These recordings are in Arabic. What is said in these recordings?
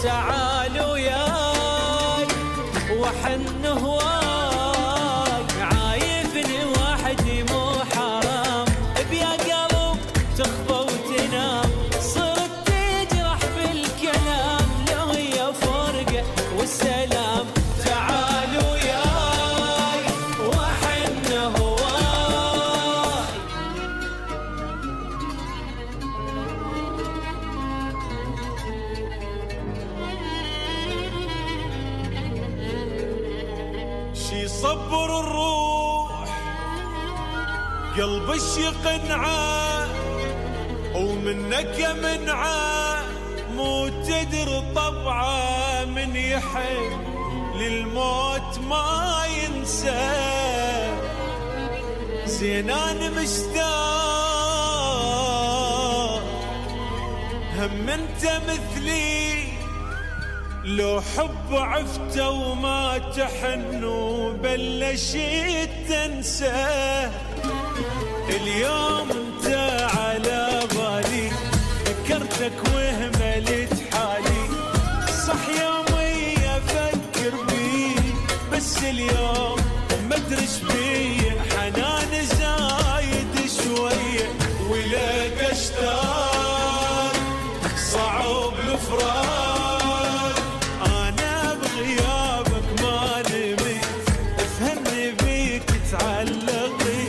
تعال وياي وحن هواي، عايفني وحدي مو حرام، بيا قلب تخفى وتنام، صرت تجرح بالكلام، لو هي فرقة والسلام. تعال وياي وحن هواي. شي صبر الروح قلبش يقنعه، ومنك منعه مو تدري طبعه، من يحب للموت ما ينسى. زين انا مشتاق هم انت مثلي، لو حب عفته وما تحن وبلشت تنسى. اليوم انت على بالي، فكرتك وهملت حالي، صح يومي افكر بيك، بس اليوم ما ادري ايش بيه، حنان زايد شويه ولك اشتاق، صعب الفراق. انا بغيابك ما نمت، افهمني بيك تعلقي،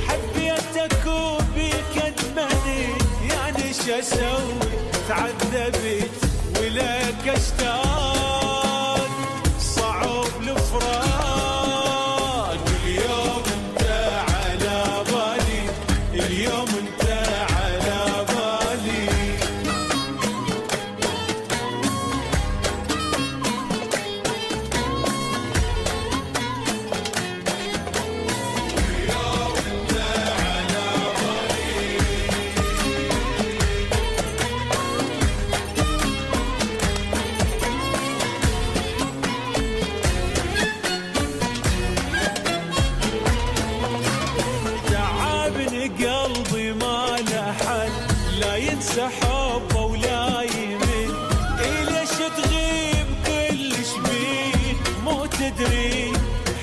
حبيتك وبيك ادمنت، يعني شو اسوي تعذبت ولك اشتاق، صعب الفراق. اليوم انت على بالي، اليوم انت على بالي. تعبني قلبي ما له حل، لا ينسى حبه ولا يمل، ليش تغيب كلش بيه، مو تدري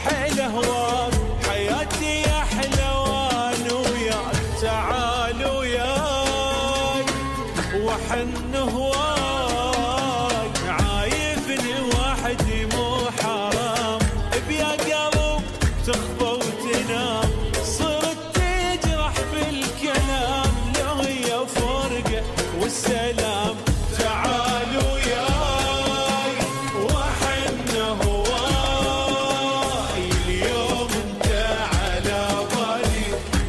حيل هواك، حياتي احلى وانا وياك. تعال وياي وحن هواي، عايفني وحدي مو حرام، بيا قلب تخفى وتنام، صرت تجرح بالكلام، لو هي فرقة والسلام. تعال وياي وحن هواي، اليوم انت على بالي،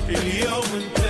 اليوم انت